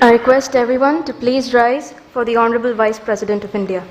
I request everyone to please rise for the Honorable Vice President of India.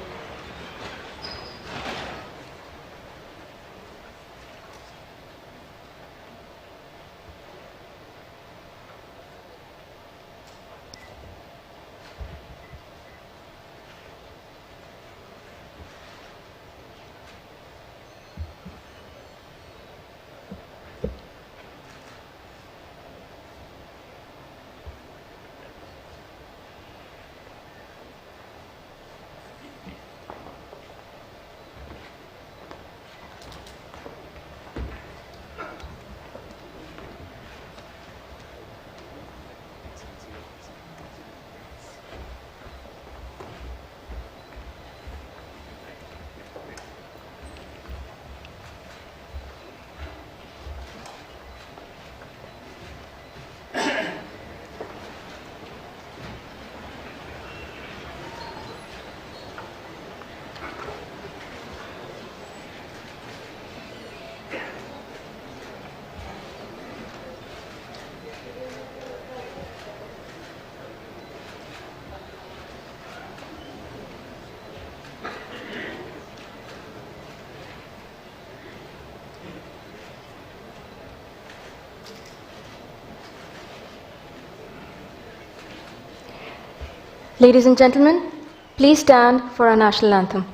Ladies and gentlemen, please stand for our national anthem.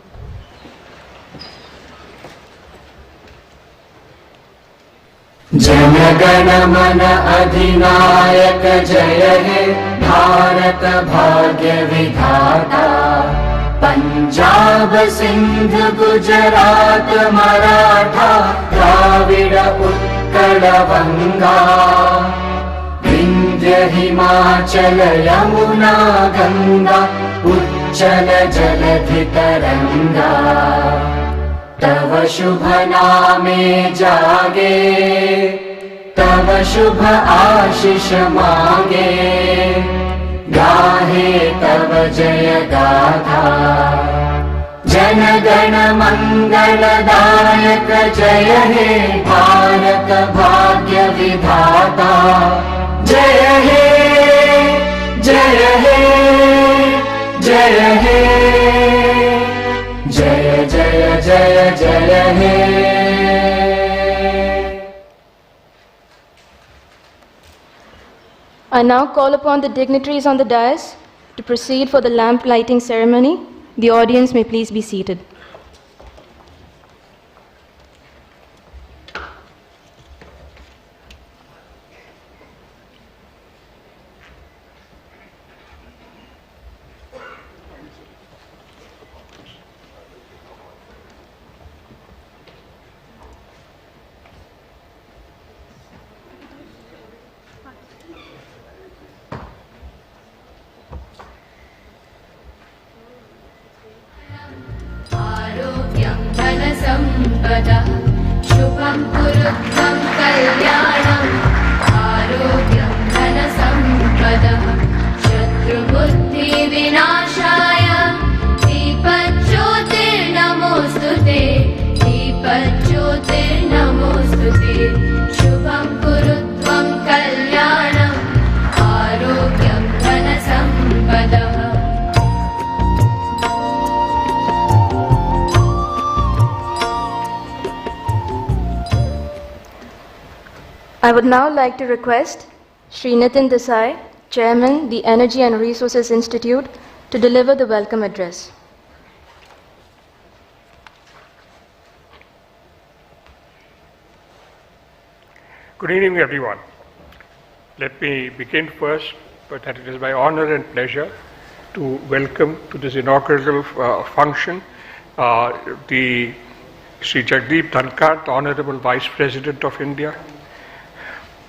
Jana Gana मन अधिनायक जय हे भारत भाग्य विधाता। पंजाब सिंध गुजरात मराठा द्राविड़ उत्कल बंगा। विंध्य हिमाचल यमुना गंगा उच्चल जलधि तरंगा। तव शुभ नामे जागे तव शुभ आशीष मांगे। गाहे तव जय गाथा जन गण मंगलदायक जय हे भारत भाग्य विधाता। जय हे जय हे जय हे जय जय जय जय हे। I now call upon the dignitaries on the dais to proceed for the lamp lighting ceremony. The audience may please be seated. शुभं कुरुत्वं कल्याणम्। आरोग्यं धनसम्पदः शत्रुबुद्धिविनाशाय। दीपज्योतिर्नमोऽस्तुते दीपज्योतिर्नमोऽस्तुते। शुभं कुरुत्वं कल्याणम्। आरोग्यं धनसम्पदः। I would now like to request Shri Nitin Desai, Chairman, the Energy and Resources Institute, to deliver the welcome address. Good evening, everyone. Let me begin first, but that it is my honor and pleasure to welcome to this inaugural function the Sri Jagdeep Dhankar, the Honorable Vice President of India,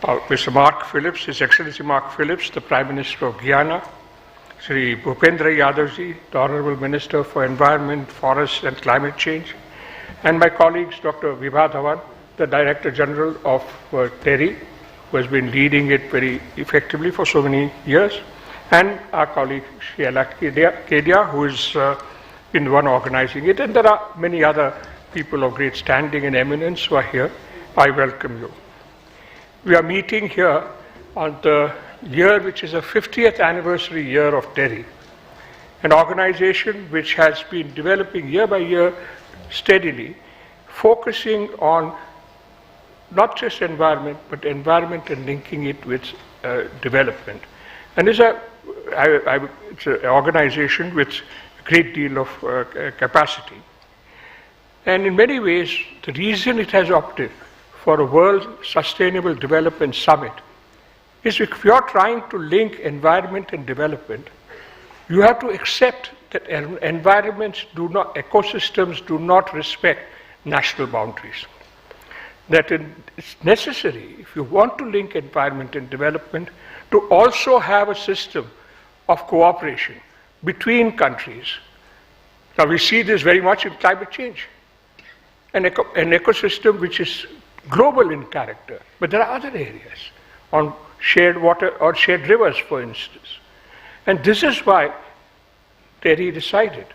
Mr. Mark Phillips, His Excellency Mark Phillips, the Prime Minister of Guyana, Sri Bhupendra Yadavji, the Honorable Minister for Environment, Forests and Climate Change, and my colleagues, Dr. Vibha Dhawan, the Director General of TERI, who has been leading it very effectively for so many years, and our colleague Sri Alak Kedia, who has been the one organizing it, and there are many other people of great standing and eminence who are here. I welcome you. We are meeting here on the year which is a 50th anniversary year of TERI, an organization which has been developing year by year steadily, focusing on not just environment, but environment and linking it with development. And it's an organization with a great deal of capacity. And in many ways, the reason it has opted for a World Sustainable Development Summit is if you're trying to link environment and development, you have to accept that environments do not, ecosystems do not respect national boundaries. That it's necessary, if you want to link environment and development, to also have a system of cooperation between countries. Now we see this very much in climate change. An ecosystem which is global in character, but there are other areas on shared water or shared rivers, for instance. And this is why TERI decided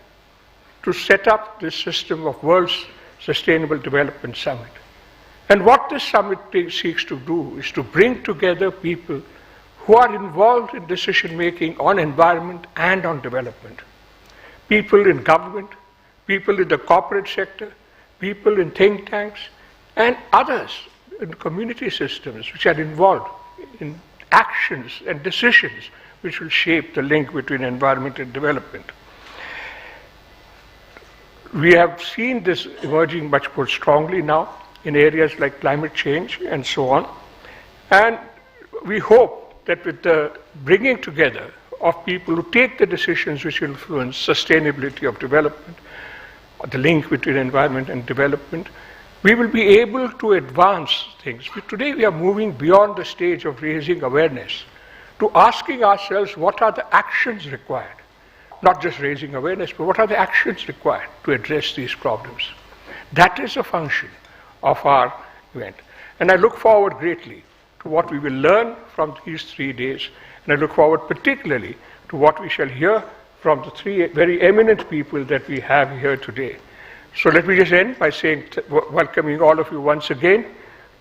to set up this system of World Sustainable Development Summit. And what this summit seeks to do is to bring together people who are involved in decision making on environment and on development. People in government, people in the corporate sector, people in think tanks, and others in community systems which are involved in actions and decisions which will shape the link between environment and development. We have seen this emerging much more strongly now in areas like climate change and so on. And we hope that with the bringing together of people who take the decisions which influence sustainability of development, or the link between environment and development, we will be able to advance things. Today we are moving beyond the stage of raising awareness to asking ourselves what are the actions required. Not just raising awareness, but what are the actions required to address these problems. That is a function of our event. And I look forward greatly to what we will learn from these 3 days, and I look forward particularly to what we shall hear from the 3 very eminent people that we have here today. So let me just end by saying, welcoming all of you once again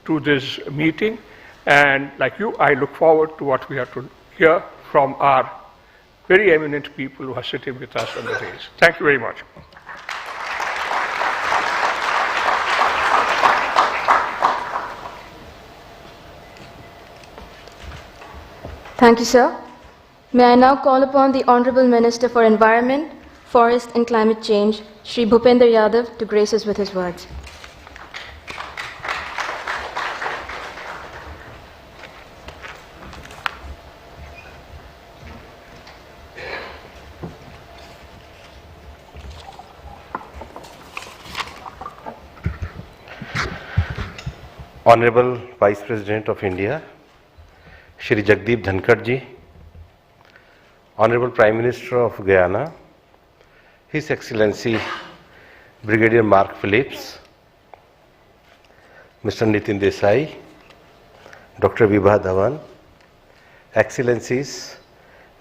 to this meeting, and like you, I look forward to what we have to hear from our very eminent people who are sitting with us on the days. Thank you very much. Thank you, sir. May I now call upon the Honorable Minister for Environment, Forest and Climate Change, Shri Bhupender Yadav, to grace us with his words. Honorable Vice President of India, Shri Jagdeep Dhankar ji, Honorable Prime Minister of Guyana, His Excellency Brigadier Mark Phillips, Mr. Nitin Desai, Dr. Vibha Dhawan, Excellencies,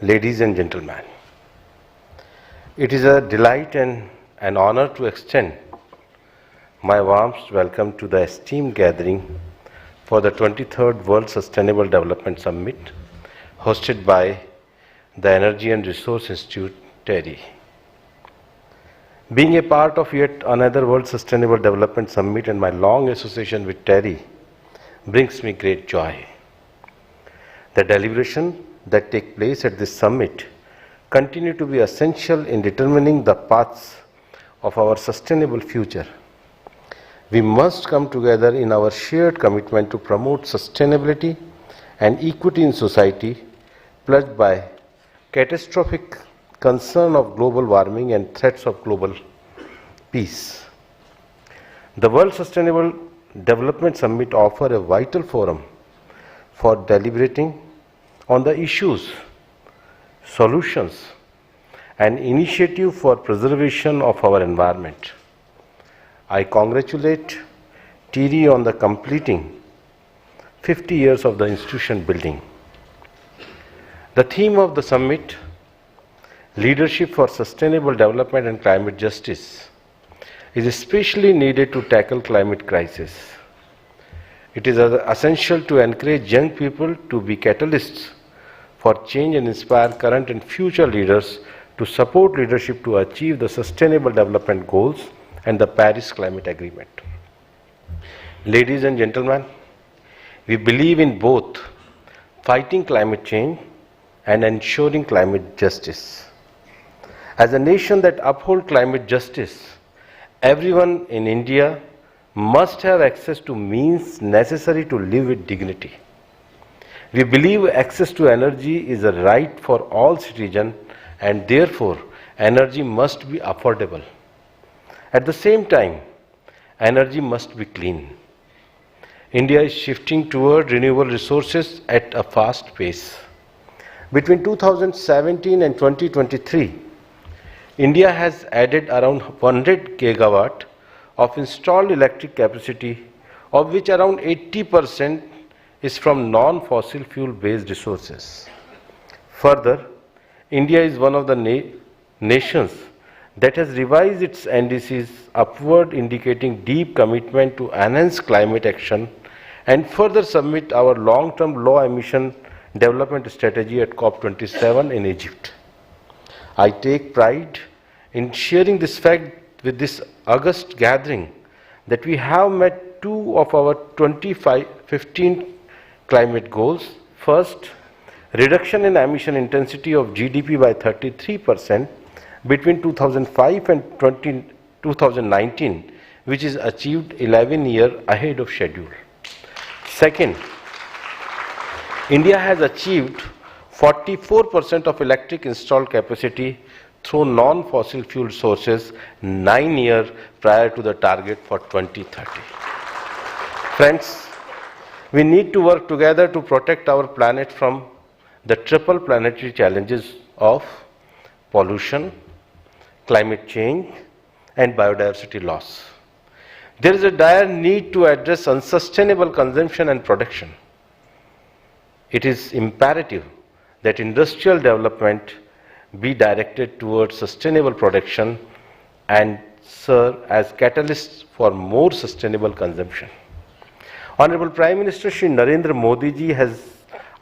ladies and gentlemen. It is a delight and an honor to extend my warmest welcome to the esteemed gathering for the 23rd World Sustainable Development Summit hosted by the Energy and Resource Institute, TERI. Being a part of yet another World Sustainable Development Summit and my long association with TERI brings me great joy. The deliberations that take place at this summit continue to be essential in determining the paths of our sustainable future. We must come together in our shared commitment to promote sustainability and equity in society, plagued by catastrophic concern of global warming and threats of global peace. The World Sustainable Development Summit offers a vital forum for deliberating on the issues, solutions, and initiative for preservation of our environment. I congratulate TERI on the completing 50 years of the institution building. The theme of the summit, Leadership for Sustainable Development and Climate Justice, is especially needed to tackle climate crisis. It is essential to encourage young people to be catalysts for change and inspire current and future leaders to support leadership to achieve the Sustainable Development Goals and the Paris Climate Agreement. Ladies and gentlemen, we believe in both fighting climate change and ensuring climate justice. As a nation that upholds climate justice, everyone in India must have access to means necessary to live with dignity. We believe access to energy is a right for all citizens, and therefore energy must be affordable. At the same time, energy must be clean. India is shifting toward renewable resources at a fast pace. Between 2017 and 2023, India has added around 100 gigawatt of installed electric capacity, of which around 80% is from non-fossil fuel based resources. Further, India is one of the nations that has revised its NDCs upward, indicating deep commitment to enhance climate action and further submit our long-term low emission development strategy at COP27 in Egypt. I take pride in sharing this fact with this august gathering that we have met two of our 2015 climate goals. First, reduction in emission intensity of GDP by 33% between 2005 and 2019, which is achieved 11 years ahead of schedule. Second, India has achieved 44% of electric installed capacity through non-fossil fuel sources 9 years prior to the target for 2030. Friends, we need to work together to protect our planet from the triple planetary challenges of pollution, climate change, and biodiversity loss. There is a dire need to address unsustainable consumption and production. It is imperative that industrial development be directed towards sustainable production and serve as catalysts for more sustainable consumption. Honorable Prime Minister Shri Narendra Modi ji has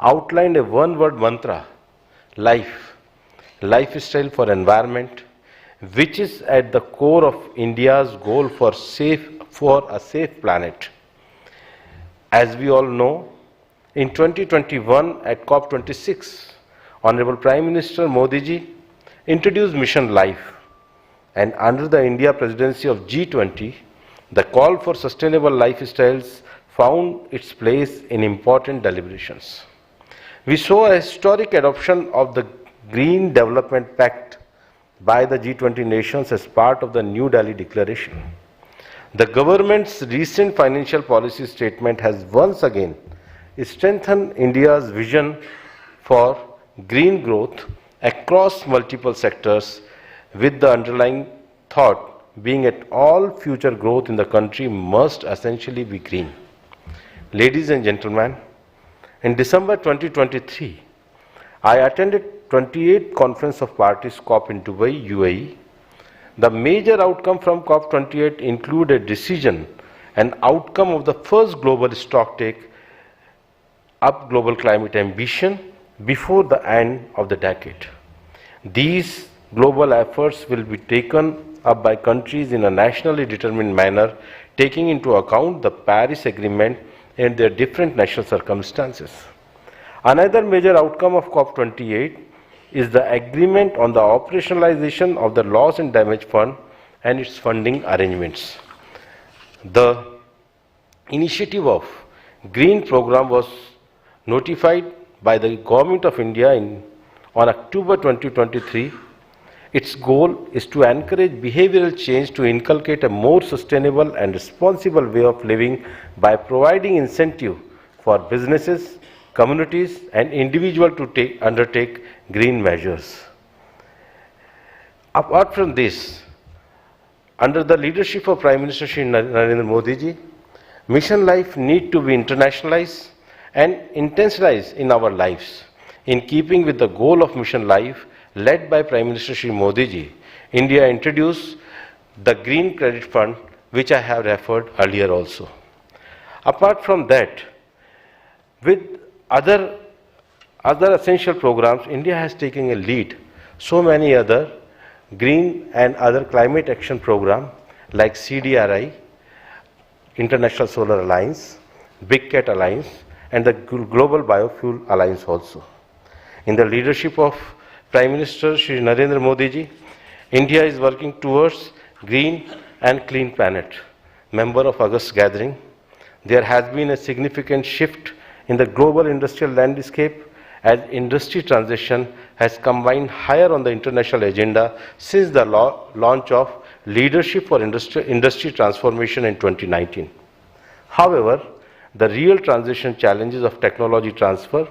outlined a one-word mantra, life, lifestyle for environment, which is at the core of India's goal for a safe planet. As we all know, in 2021 at COP26, Honorable Prime Minister Modi ji introduced Mission Life, and under the India presidency of G20, the call for sustainable lifestyles found its place in important deliberations. We saw a historic adoption of the Green Development Pact by the G20 nations as part of the New Delhi Declaration. The government's recent financial policy statement has once again strengthened India's vision for green growth across multiple sectors, with the underlying thought being that all future growth in the country must essentially be green. Ladies and gentlemen, in December 2023, I attended 28th Conference of Parties COP in Dubai, UAE. The major outcome from COP28 included a decision and outcome of the first global stocktake up global climate ambition before the end of the decade. These global efforts will be taken up by countries in a nationally determined manner, taking into account the Paris Agreement and their different national circumstances. Another major outcome of COP28 is the agreement on the operationalization of the Loss and Damage Fund and its funding arrangements. The initiative of Green Program was notified by the Government of India on October 2023. Its goal is to encourage behavioral change to inculcate a more sustainable and responsible way of living by providing incentive for businesses, communities and individuals to undertake green measures. Apart from this, under the leadership of Prime Minister Shri Narendra Modi ji, Mission Life need to be internationalized and intensified in our lives. In keeping with the goal of Mission Life, led by Prime Minister Shri Modi ji, India introduced the Green Credit Fund, which I have referred earlier also. Apart from that, with other other essential programs, India has taken a lead. So many other green and other climate action programs like CDRI, International Solar Alliance, Big Cat Alliance, and the Global Biofuel Alliance also. In the leadership of Prime Minister Shri Narendra Modi ji, India is working towards green and clean planet. Member of August gathering, there has been a significant shift in the global industrial landscape as industry transition has combined higher on the international agenda since the launch of Leadership for Industry Transformation in 2019. However, the real transition challenges of technology transfer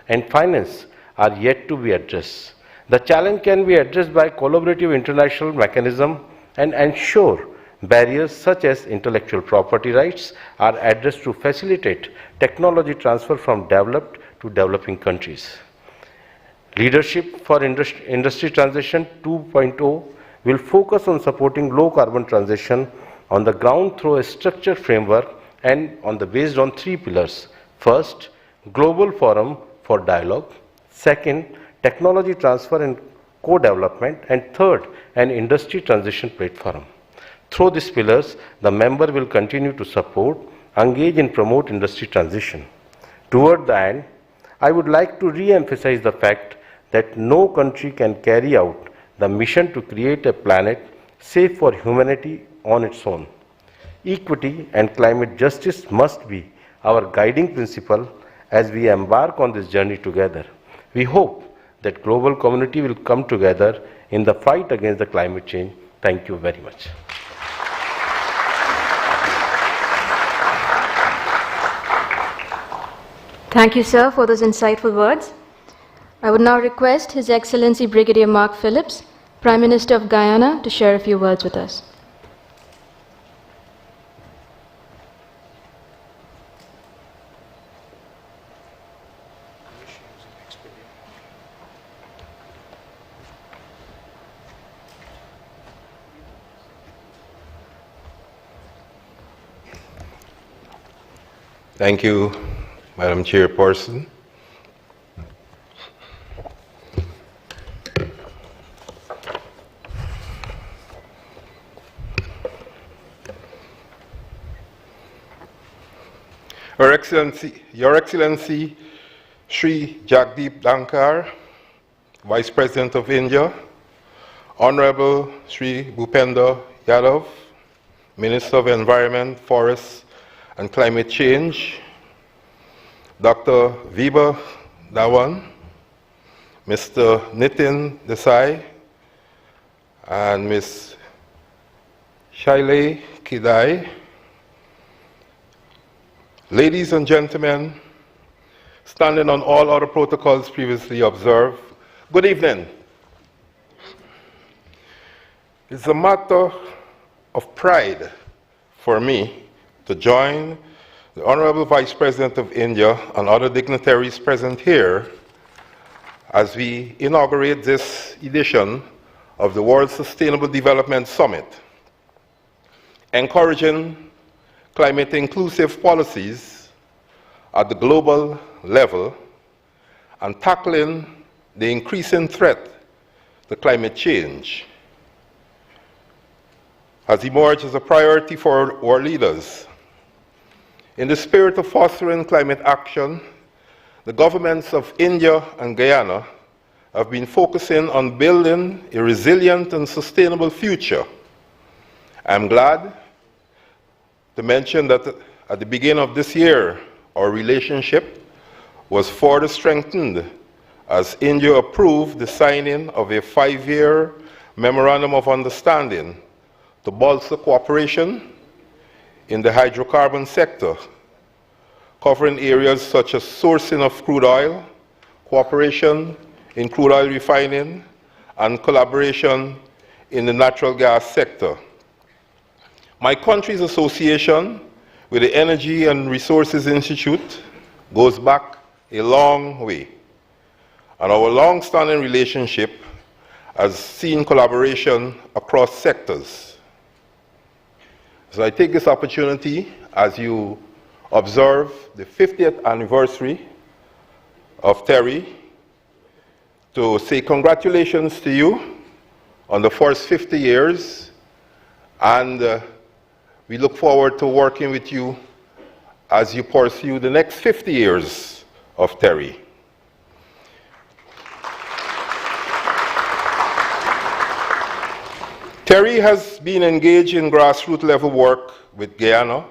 and finance are yet to be addressed. The challenge can be addressed by collaborative international mechanism and ensure barriers such as intellectual property rights are addressed to facilitate technology transfer from developed to developing countries. Leadership for Industry Transition 2.0 will focus on supporting low carbon transition on the ground through a structured framework and based on 3 pillars. First, global forum for dialogue. Second, technology transfer and co-development. And third, an industry transition platform. Through these pillars, the member will continue to support, engage and promote industry transition. Toward the end, I would like to re-emphasize the fact that no country can carry out the mission to create a planet safe for humanity on its own. Equity and climate justice must be our guiding principle as we embark on this journey together. We hope that global community will come together in the fight against the climate change. Thank you very much. Thank you, sir, for those insightful words. I would now request His Excellency Brigadier Mark Phillips, Prime Minister of Guyana, to share a few words with us. Thank you, Madam Chairperson. Your Excellency, Shri Jagdeep Dhankar, Vice President of India, Honorable Shri Bhupender Yadav, Minister of Environment, Forests and Climate Change, Dr. Vibha Dhawan, Mr. Nitin Desai, and Ms. Shailay Kidai. Ladies and gentlemen, standing on all other protocols previously observed, good evening. It's a matter of pride for me to join the Honorable Vice President of India and other dignitaries present here as we inaugurate this edition of the World Sustainable Development Summit, encouraging climate-inclusive policies at the global level and tackling the increasing threat to climate change has emerged as a priority for our leaders. In the spirit of fostering climate action, the governments of India and Guyana have been focusing on building a resilient and sustainable future. I'm glad to mention that at the beginning of this year, our relationship was further strengthened as India approved the signing of a 5-year Memorandum of Understanding to bolster cooperation in the hydrocarbon sector, covering areas such as sourcing of crude oil, cooperation in crude oil refining, and collaboration in the natural gas sector. My country's association with the Energy and Resources Institute goes back a long way, and our long-standing relationship has seen collaboration across sectors. So I take this opportunity as you observe the 50th anniversary of TERI to say congratulations to you on the first 50 years, and we look forward to working with you as you pursue the next 50 years of TERI. TERI has been engaged in grassroots level work with Guyana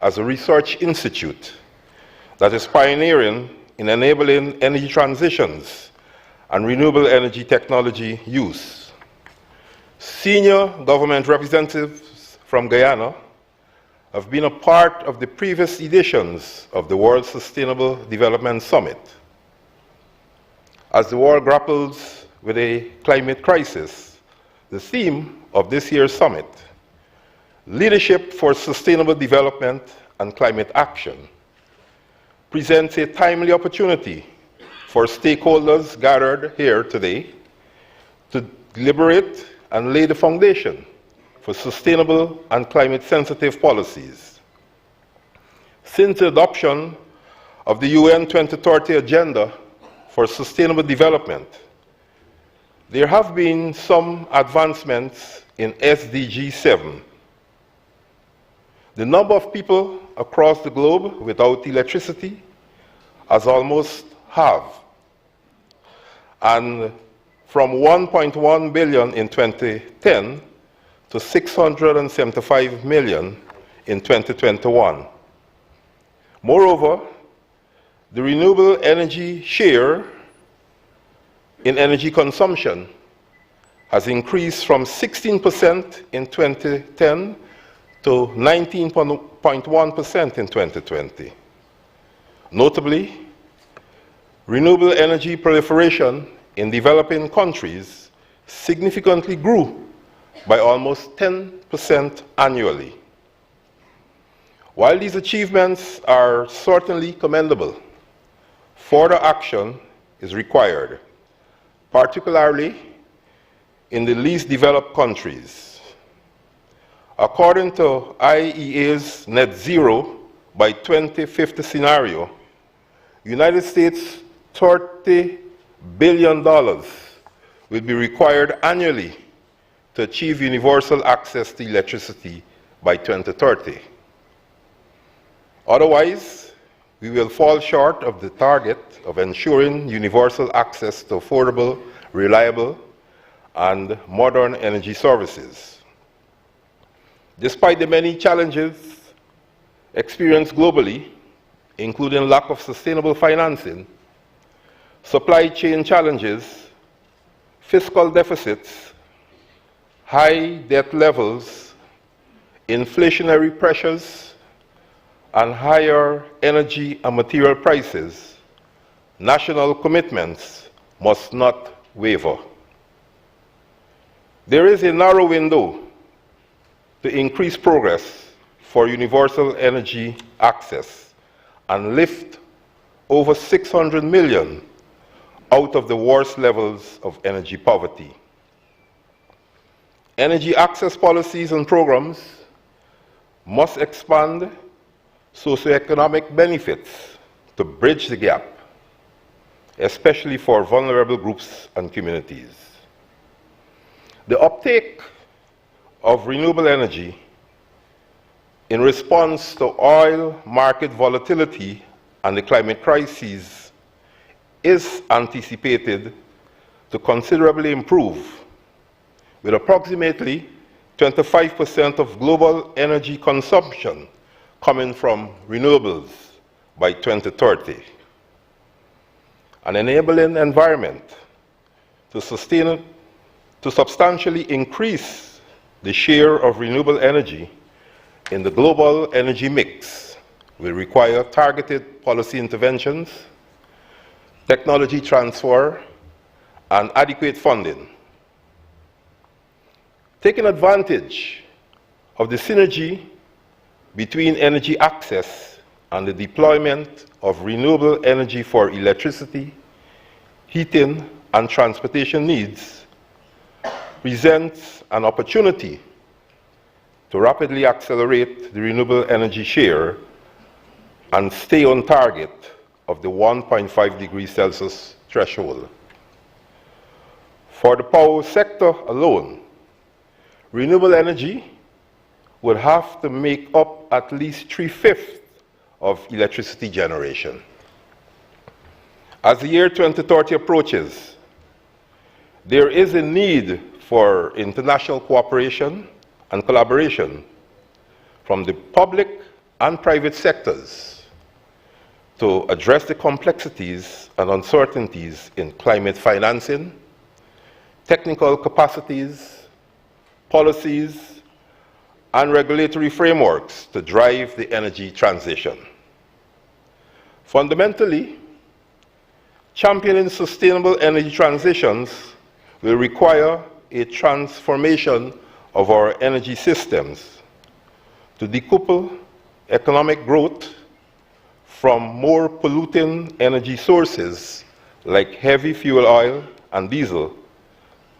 as a research institute that is pioneering in enabling energy transitions and renewable energy technology use. Senior government representatives from Guyana have been a part of the previous editions of the World Sustainable Development Summit. As the world grapples with a climate crisis, the theme of this year's summit, Leadership for Sustainable Development and Climate Action, presents a timely opportunity for stakeholders gathered here today to deliberate and lay the foundation for sustainable and climate-sensitive policies. Since the adoption of the UN 2030 Agenda for Sustainable Development, there have been some advancements in SDG 7. The number of people across the globe without electricity has almost halved, and from 1.1 billion in 2010 to 675 million in 2021. Moreover, the renewable energy share in energy consumption has increased from 16% in 2010 to 19.1% in 2020. Notably, renewable energy proliferation in developing countries significantly grew by almost 10% annually. While these achievements are certainly commendable, further action is required, particularly in the least developed countries. According to IEA's net zero by 2050 scenario, United States $30 billion will be required annually to achieve universal access to electricity by 2030. Otherwise, we will fall short of the target of ensuring universal access to affordable, reliable, and modern energy services. Despite the many challenges experienced globally, including lack of sustainable financing, supply chain challenges, fiscal deficits, high debt levels, inflationary pressures, and higher energy and material prices, national commitments must not waver. There is a narrow window to increase progress for universal energy access and lift over 600 million out of the worst levels of energy poverty. Energy access policies and programs must expand socioeconomic benefits to bridge the gap, especially for vulnerable groups and communities. The uptake of renewable energy in response to oil market volatility and the climate crisis is anticipated to considerably improve, with approximately 25% of global energy consumption coming from renewables by 2030. An enabling environment to substantially increase the share of renewable energy in the global energy mix will require targeted policy interventions, technology transfer, and adequate funding. Taking advantage of the synergy between energy access and the deployment of renewable energy for electricity, heating, and transportation needs presents an opportunity to rapidly accelerate the renewable energy share and stay on target of the 1.5 degrees Celsius threshold. For the power sector alone, renewable energy would have to make up at least 3/5 of electricity generation. As the year 2030 approaches, there is a need for international cooperation and collaboration from the public and private sectors to address the complexities and uncertainties in climate financing, technical capacities, policies, and regulatory frameworks to drive the energy transition. Fundamentally, championing sustainable energy transitions will require a transformation of our energy systems to decouple economic growth from more polluting energy sources like heavy fuel oil and diesel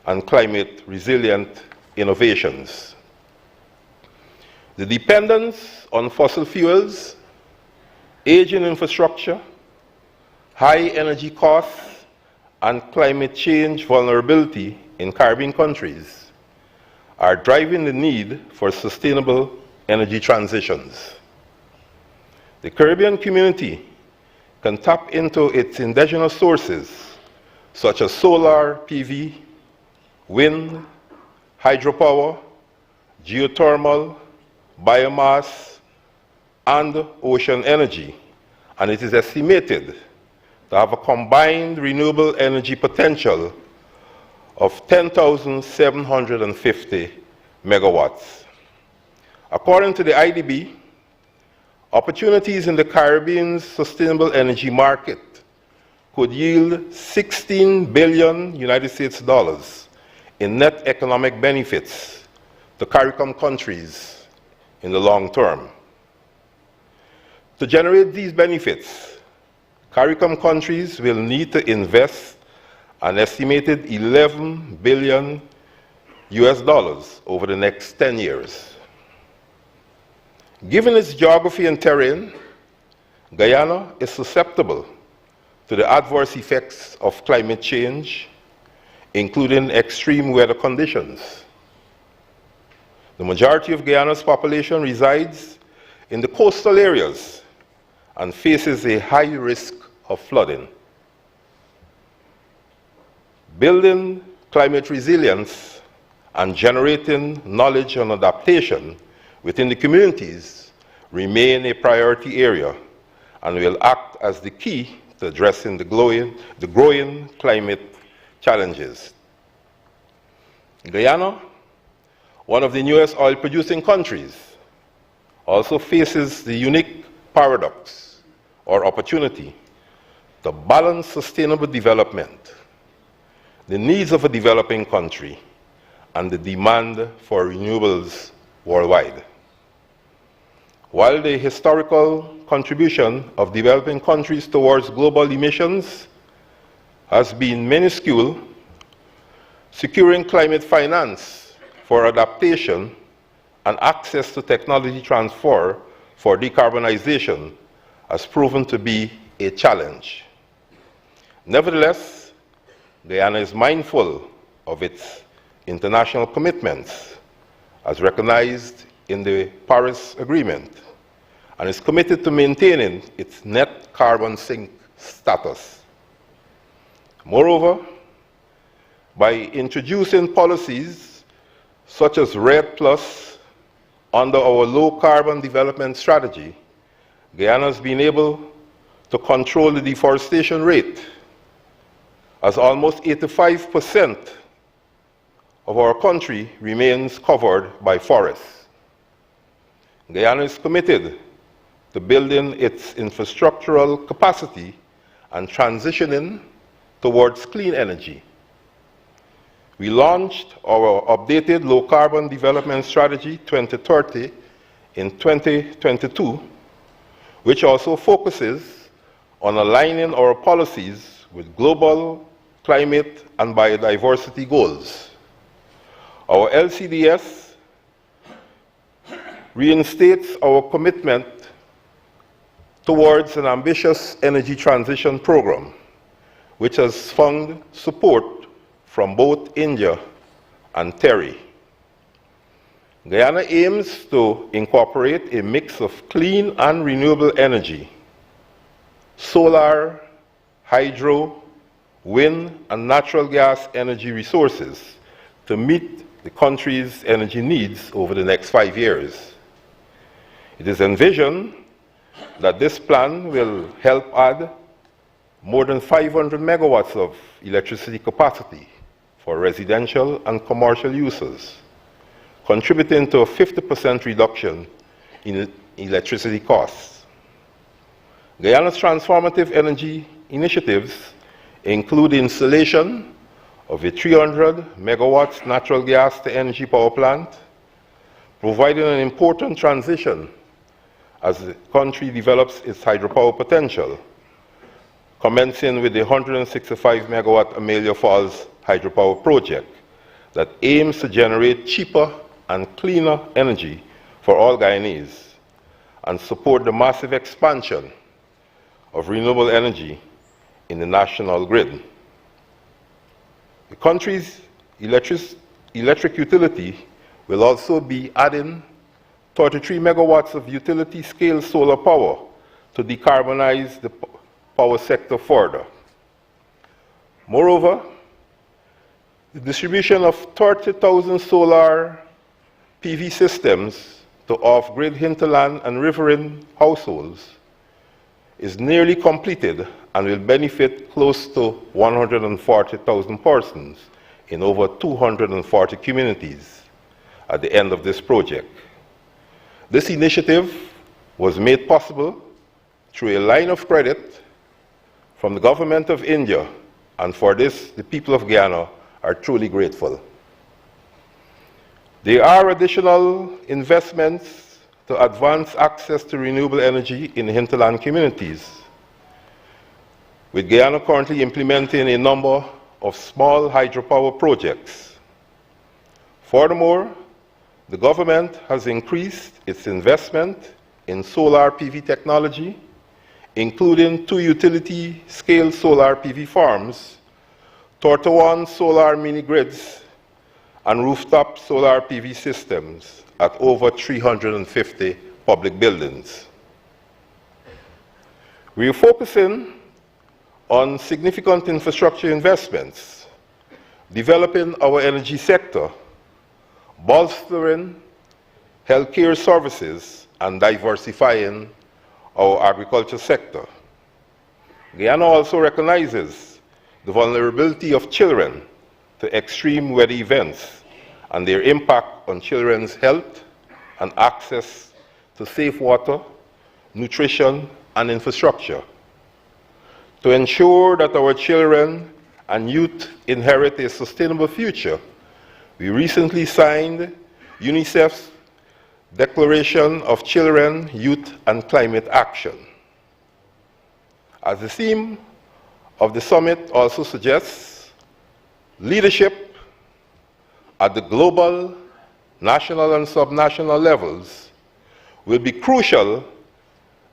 and climate resilient innovations. The dependence on fossil fuels, aging infrastructure, high energy costs, and climate change vulnerability in Caribbean countries are driving the need for sustainable energy transitions. The Caribbean community can tap into its indigenous sources, such as solar PV, wind, hydropower, geothermal, biomass, and ocean energy, and it is estimated to have a combined renewable energy potential of 10,750 megawatts. According to the IDB, opportunities in the Caribbean's sustainable energy market could yield $16 billion US in net economic benefits to CARICOM countries in the long term. To generate these benefits, CARICOM countries will need to invest an estimated $11 billion US over the next 10 years. Given its geography and terrain, Guyana is susceptible to the adverse effects of climate change, including extreme weather conditions. The majority of Guyana's population resides in the coastal areas and faces a high risk of flooding. Building climate resilience and generating knowledge and adaptation within the communities remain a priority area and will act as the key to addressing the growing climate challenges. Guyana, one of the newest oil-producing countries, also faces the unique paradox or opportunity to balance sustainable development, the needs of a developing country, and the demand for renewables worldwide. While the historical contribution of developing countries towards global emissions has been minuscule, securing climate finance for adaptation and access to technology transfer for decarbonization has proven to be a challenge. Nevertheless, Guyana is mindful of its international commitments as recognized in the Paris Agreement and is committed to maintaining its net carbon sink status. Moreover, by introducing policies such as RED Plus under our low carbon development strategy, Guyana has been able to control the deforestation rate, as almost 85% of our country remains covered by forests. Guyana is committed to building its infrastructural capacity and transitioning towards clean energy. We launched our updated Low Carbon Development Strategy 2030 in 2022, which also focuses on aligning our policies with global climate and biodiversity goals. Our LCDS reinstates our commitment towards an ambitious energy transition program, which has found support from both India and TERI. Guyana aims to incorporate a mix of clean and renewable energy, solar, hydro, wind, and natural gas energy resources to meet the country's energy needs over the next 5 years. It is envisioned that this plan will help add more than 500 megawatts of electricity capacity for residential and commercial uses, contributing to a 50% reduction in electricity costs. Guyana's transformative energy initiatives include installation of a 300 megawatts natural gas to energy power plant, providing an important transition as the country develops its hydropower potential, commencing with the 165 megawatt Amelia Falls hydropower project that aims to generate cheaper and cleaner energy for all Guyanese and support the massive expansion of renewable energy in the national grid. The country's electric utility will also be adding 33 megawatts of utility-scale solar power to decarbonize the power sector further. Moreover, the distribution of 30,000 solar PV systems to off-grid hinterland and riverine households is nearly completed and will benefit close to 140,000 persons in over 240 communities at the end of this project. This initiative was made possible through a line of credit from the Government of India, and for this, the people of Guyana are truly grateful. There are additional investments to advance access to renewable energy in hinterland communities, with Guyana currently implementing a number of small hydropower projects. Furthermore, the government has increased its investment in solar PV technology, including 2 utility-scale solar PV farms, 31 solar mini-grids, and rooftop solar PV systems at over 350 public buildings. We are focusing on significant infrastructure investments, developing our energy sector, bolstering healthcare services, and diversifying our agriculture sector. Guyana also recognizes the vulnerability of children to extreme weather events and their impact on children's health and access to safe water, nutrition, and infrastructure. To ensure that our children and youth inherit a sustainable future, we recently signed UNICEF's Declaration of Children, Youth, and Climate Action. As the theme of the summit also suggests, leadership at the global, national, and subnational levels will be crucial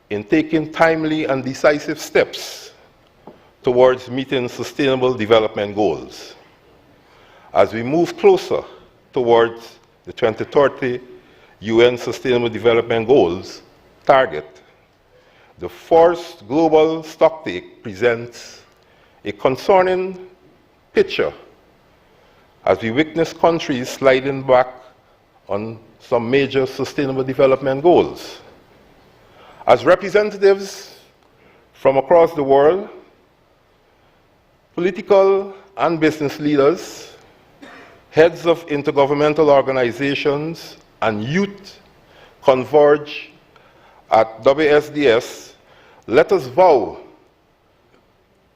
in taking timely and decisive steps towards meeting sustainable development goals. As we move closer towards the 2030 UN Sustainable Development Goals target, the first global stocktake presents a concerning picture as we witness countries sliding back on some major sustainable development goals. As representatives from across the world, political and business leaders, heads of intergovernmental organizations, and youth converge at WSDS, let us vow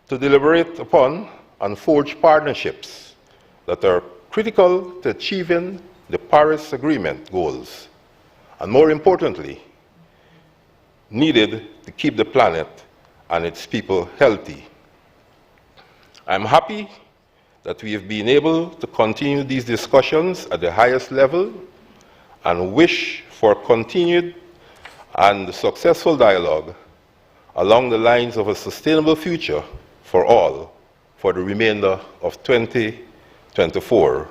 to deliberate upon and forge partnerships that are critical to achieving the Paris Agreement goals, and more importantly, needed to keep the planet and its people healthy. I'm happy that we have been able to continue these discussions at the highest level and wish for continued and successful dialogue along the lines of a sustainable future for all for the remainder of 20 2024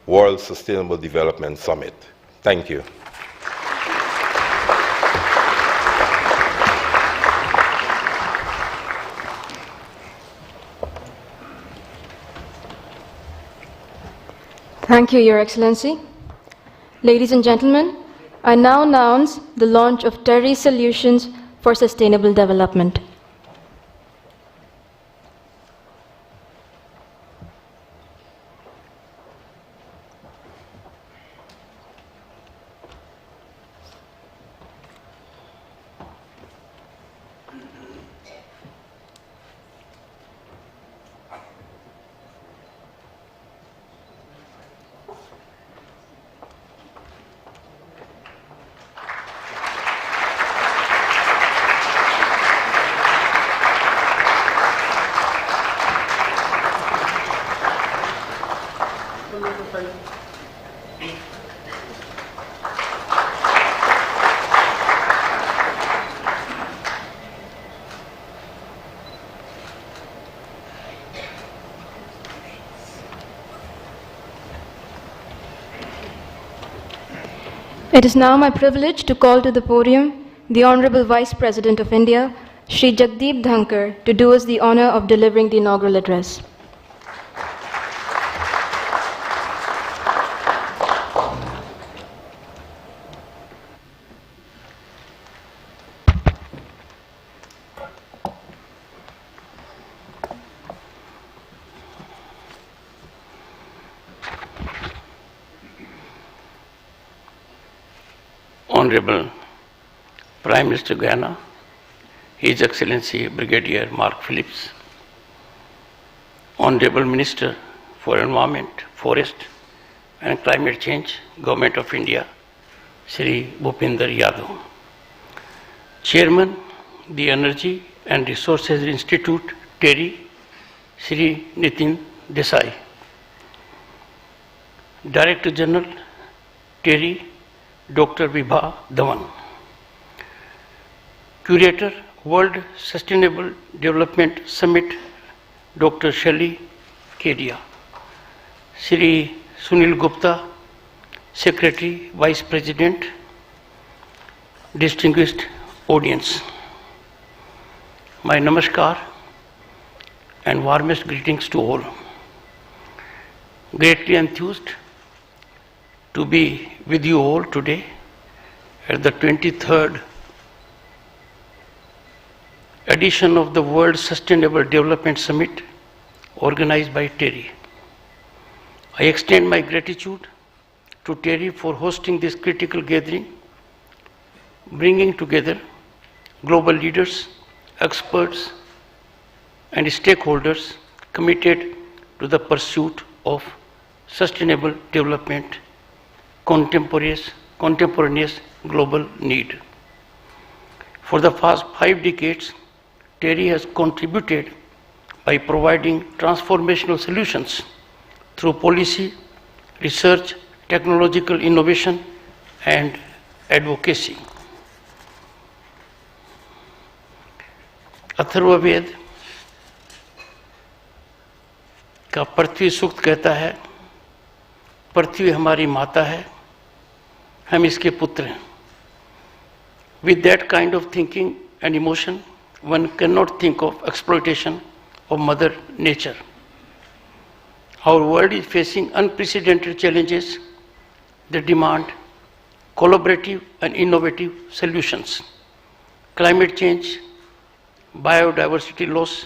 World Sustainable Development Summit. Thank you. Thank you, Your Excellency. Ladies and gentlemen, I now announce the launch of TERI Solutions for Sustainable Development. It is now my privilege to call to the podium the Honorable Vice President of India, Shri Jagdeep Dhankar, to do us the honor of delivering the inaugural address. Honorable Prime Minister Guyana, His Excellency Brigadier Mark Phillips, Honorable Minister for Environment, Forest and Climate Change, Government of India, Shri Bhupender Yadav, Chairman, the Energy and Resources Institute, TERI, Shri Nitin Desai, Director General, TERI, Dr. Vibha Dhawan, Curator, World Sustainable Development Summit, Dr. Shelley Kedia, Shri Sunil Gupta, Secretary, Vice President, distinguished audience. My namaskar and warmest greetings to all. Greatly enthused to be with you all today at the 23rd edition of the World Sustainable Development Summit organized by TERI. I extend my gratitude to TERI for hosting this critical gathering, bringing together global leaders, experts, and stakeholders committed to the pursuit of sustainable development, contemporaneous global need. For the past 5 decades, TERI has contributed by providing transformational solutions through policy, research, technological innovation, and advocacy. Atharvaveda का पृथ्वी सूक्त कहता है, पृथ्वी हमारी माता है, हम इसके पुत्र हैं. With that kind of thinking and emotion, one cannot think of exploitation of Mother Nature. Our world is facing unprecedented challenges that demand collaborative and innovative solutions. Climate change, biodiversity loss,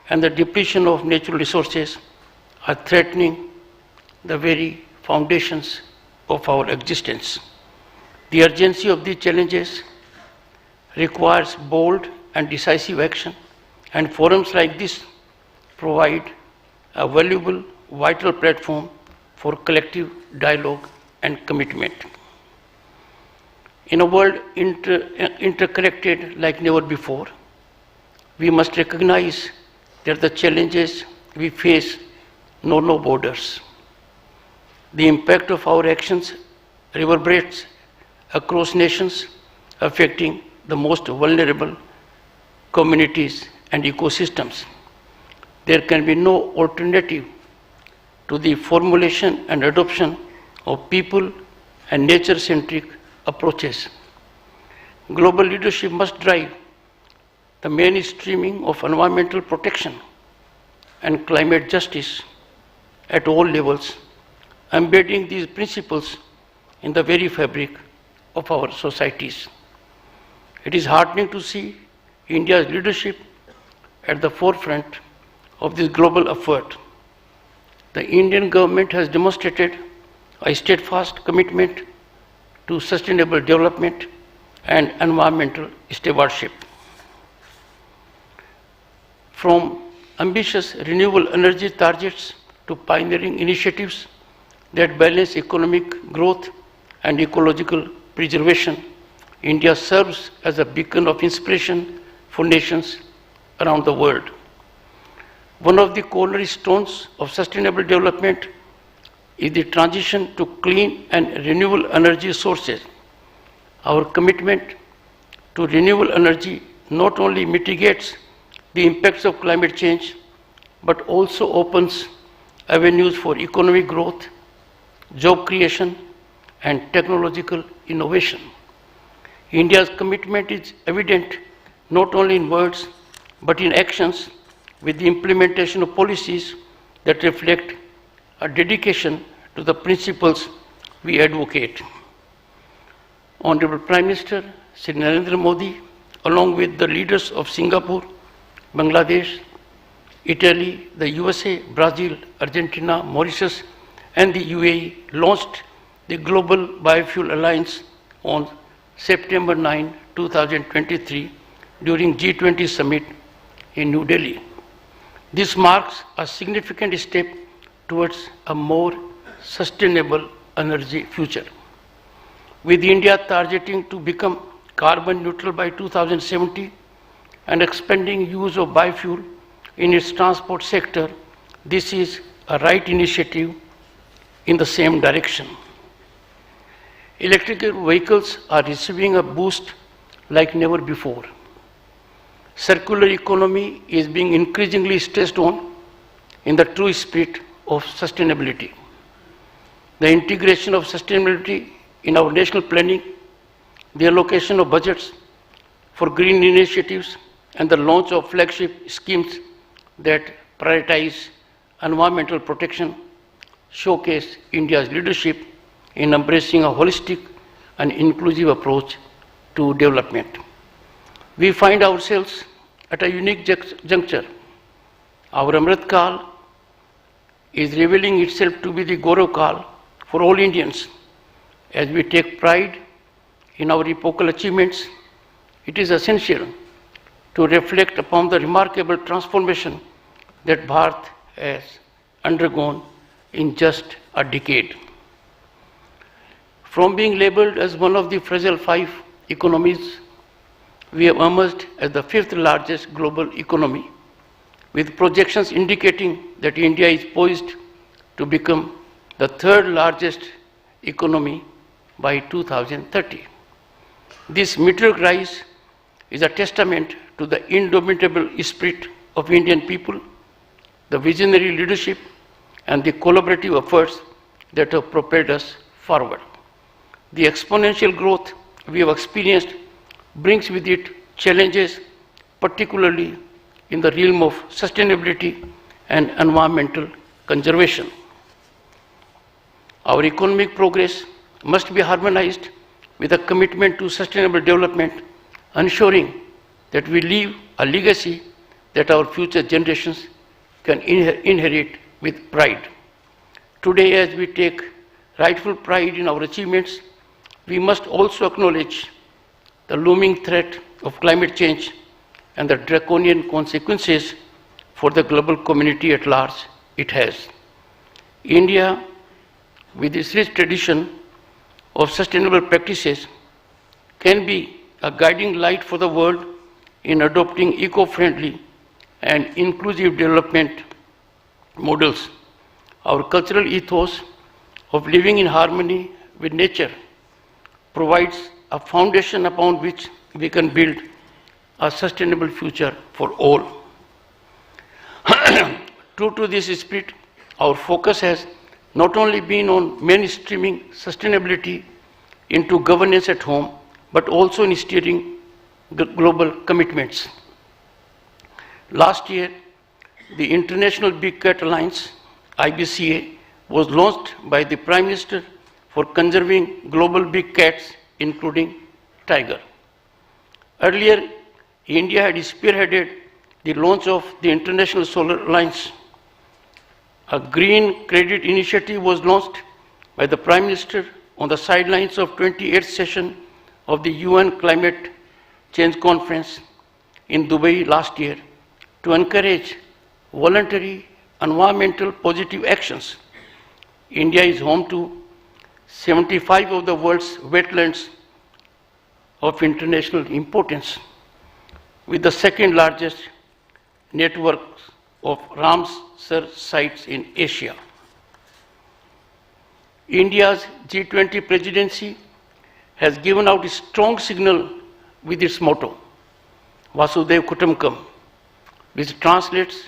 and the depletion of natural resources are threatening the very foundations of our existence. The urgency of these challenges requires bold and decisive action, and forums like this provide a valuable, vital platform for collective dialogue and commitment. In a world interconnected like never before, we must recognize that the challenges we face know no borders. The impact of our actions reverberates across nations, affecting the most vulnerable communities and ecosystems. There can be no alternative to the formulation and adoption of people and nature-centric approaches. Global leadership must drive the mainstreaming of environmental protection and climate justice at all levels, embedding these principles in the very fabric of our societies. It is heartening to see India's leadership at the forefront of this global effort. The Indian government has demonstrated a steadfast commitment to sustainable development and environmental stewardship. From ambitious renewable energy targets to pioneering initiatives that balance economic growth and ecological preservation, India serves as a beacon of inspiration for nations around the world. One of the cornerstones of sustainable development is the transition to clean and renewable energy sources. Our commitment to renewable energy not only mitigates the impacts of climate change, but also opens avenues for economic growth, job creation, and technological innovation. India's commitment is evident not only in words, but in actions, with the implementation of policies that reflect a dedication to the principles we advocate. Honorable Prime Minister Shri Narendra Modi, along with the leaders of Singapore, Bangladesh, Italy, the USA, Brazil, Argentina, Mauritius, and the UAE, launched the Global Biofuel Alliance on September 9, 2023, during G20 Summit in New Delhi. This marks a significant step towards a more sustainable energy future. With India targeting to become carbon neutral by 2070 and expanding use of biofuel in its transport sector, this is a right initiative in the same direction. Electrical vehicles are receiving a boost like never before. Circular economy is being increasingly stressed on in the true spirit of sustainability. The integration of sustainability in our national planning, the allocation of budgets for green initiatives, and the launch of flagship schemes that prioritize environmental protection showcase India's leadership in embracing a holistic and inclusive approach to development. We find ourselves at a unique juncture. Our Amrit Kal is revealing itself to be the Gaurav Kal for all Indians. As we take pride in our epochal achievements, it is essential to reflect upon the remarkable transformation that Bharat has undergone in just a decade. From being labeled as one of the fragile 5 economies, we have emerged as the 5th largest global economy, with projections indicating that India is poised to become the 3rd largest economy by 2030. This meteoric rise is a testament to the indomitable spirit of Indian people, the visionary leadership, and the collaborative efforts that have propelled us forward. The exponential growth we have experienced brings with it challenges, particularly in the realm of sustainability and environmental conservation. Our economic progress must be harmonized with a commitment to sustainable development, ensuring that we leave a legacy that our future generations can inherit with pride. Today, as we take rightful pride in our achievements, we must also acknowledge the looming threat of climate change and the draconian consequences for the global community at large it has. India, with its rich tradition of sustainable practices, can be a guiding light for the world in adopting eco-friendly and inclusive development models. Our cultural ethos of living in harmony with nature provides a foundation upon which we can build a sustainable future for all. True to this spirit, our focus has not only been on mainstreaming sustainability into governance at home, but also in steering global commitments. Last year, the International Big Cat Alliance, IBCA, was launched by the Prime Minister for conserving global big cats, including tiger. Earlier, India had spearheaded the launch of the International Solar Alliance. A green credit initiative was launched by the Prime Minister on the sidelines of 28th session of the UN Climate Change Conference in Dubai last year to encourage voluntary environmental positive actions. India is home to 75 of the world's wetlands of international importance, with the second largest network of Ramsar sites in Asia. India's G20 presidency has given out a strong signal with its motto, Vasudhaiva Kutumbakam, which translates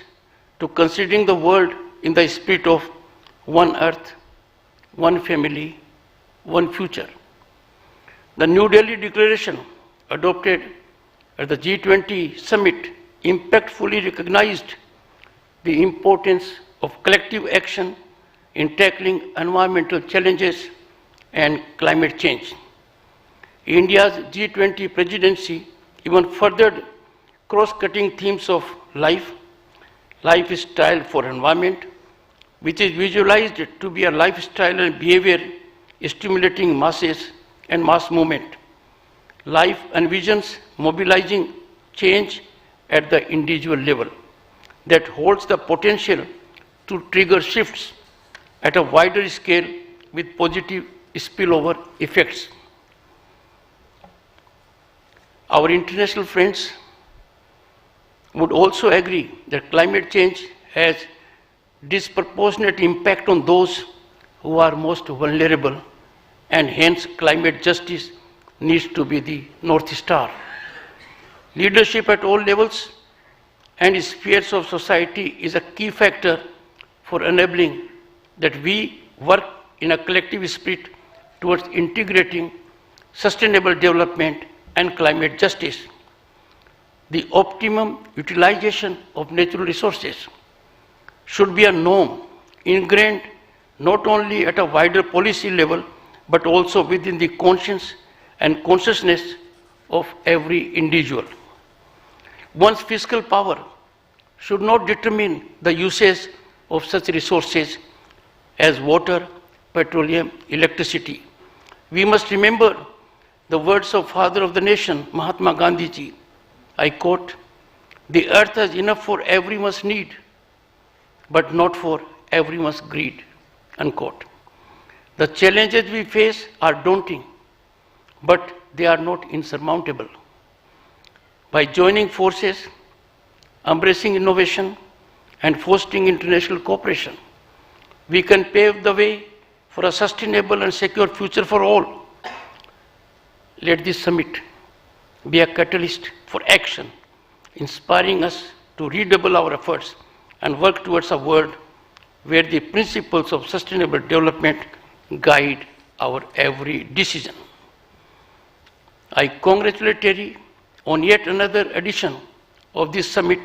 to considering the world in the spirit of one earth, one family, one future. The New Delhi Declaration, adopted at the G20 summit, impactfully recognized the importance of collective action in tackling environmental challenges and climate change. India's G20 presidency even furthered cross-cutting themes of lifestyle for environment, which is visualized to be a lifestyle and behavior stimulating masses and mass movement. Life envisions mobilizing change at the individual level that holds the potential to trigger shifts at a wider scale with positive spillover effects. Our international friends would also agree that climate change has disproportionate impact on those who are most vulnerable, and hence climate justice needs to be the North Star. Leadership at all levels and spheres of society is a key factor for enabling that we work in a collective spirit towards integrating sustainable development and climate justice. The optimum utilization of natural resources should be a norm ingrained not only at a wider policy level, but also within the conscience and consciousness of every individual. One's fiscal power should not determine the usage of such resources as water, petroleum, electricity. We must remember the words of Father of the Nation, Mahatma Gandhi ji. I quote, "The earth has enough for everyone's need, but not for everyone's greed," unquote. The challenges we face are daunting, but they are not insurmountable. By joining forces, embracing innovation, and fostering international cooperation, we can pave the way for a sustainable and secure future for all. Let this summit be a catalyst for action, inspiring us to redouble our efforts and work towards a world where the principles of sustainable development guide our every decision. I congratulate TERI on yet another edition of this summit,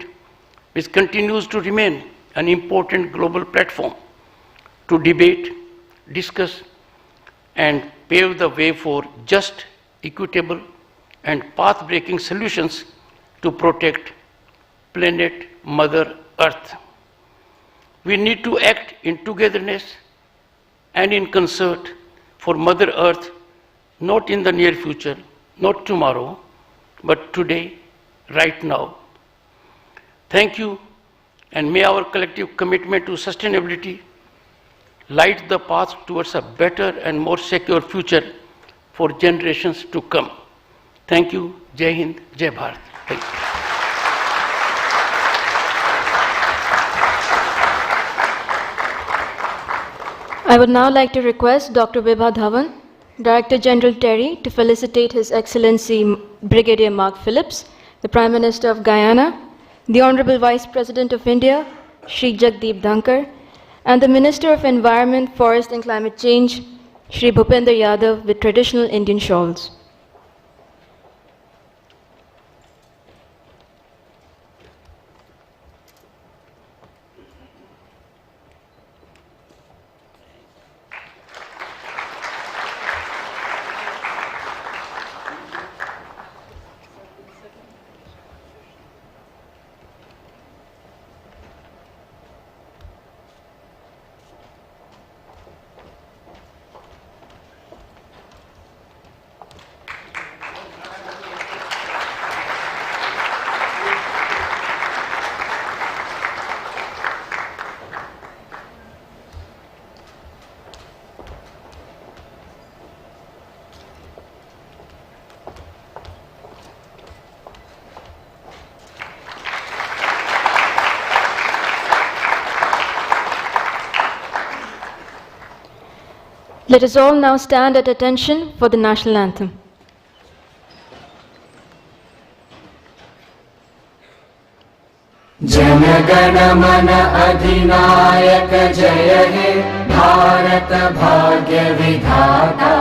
which continues to remain an important global platform to debate, discuss, and pave the way for just, equitable, and path-breaking solutions to protect planet Mother Earth. We need to act in togetherness and in concert for Mother Earth, not in the near future, not tomorrow, but today, right now. Thank you, and may our collective commitment to sustainability light the path towards a better and more secure future for generations to come. Thank you. Jai Hind, Jai Bharat. Thank you. I would now like to request Dr. Vibha Dhawan, Director General TERI, to felicitate His Excellency Brigadier Mark Phillips, the Prime Minister of Guyana, the Honorable Vice President of India, Shri Jagdeep Dhankar, and the Minister of Environment, Forest and Climate Change, Shri Bhupender Yadav, with traditional Indian shawls. Let us all now stand at attention for the national anthem. जनगण मन अधिनायक जय हे भारत भाग्य विधाता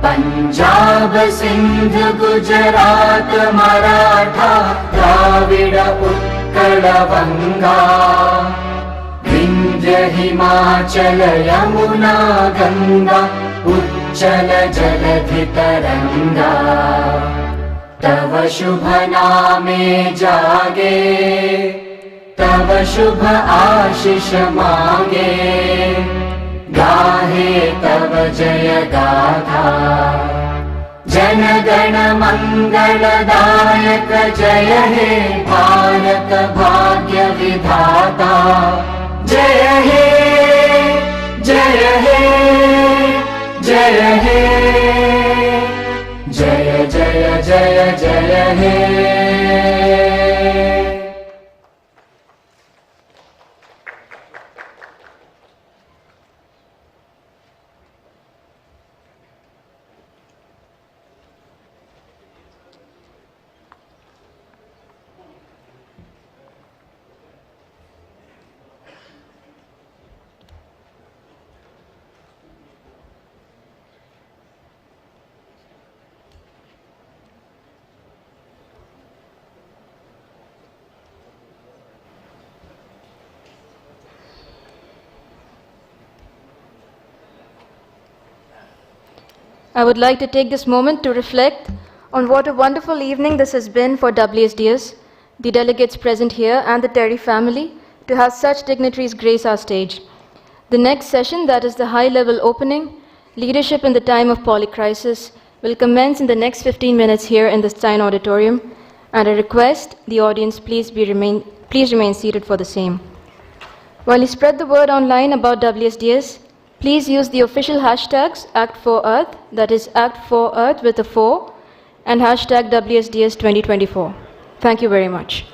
पंजाब सिंध गुजरात मराठा द्राविड उत्कल बंगा विंध्य हिमाचल यमुना गंगा उच्चल जलधि तरंगा तव शुभ नामे जागे तव शुभ आशीष मांगे गाहे तव जय गाथा जन गण मंगलदायक जय हे भारत भाग्य विधाता जय हे जय हे जय हे जय जय जय जय हे I would like to take this moment to reflect on what a wonderful evening this has been for WSDS, the delegates present here and the TERI family, to have such dignitaries grace our stage. The next session, that is the high-level opening, Leadership in the Time of Polycrisis, will commence in the next 15 minutes here in the Stein Auditorium, and I request the audience please remain seated for the same. While you spread the word online about WSDS, please use the official hashtags Act4Earth, that is Act4Earth with a 4, and hashtag WSDS 2024. Thank you very much.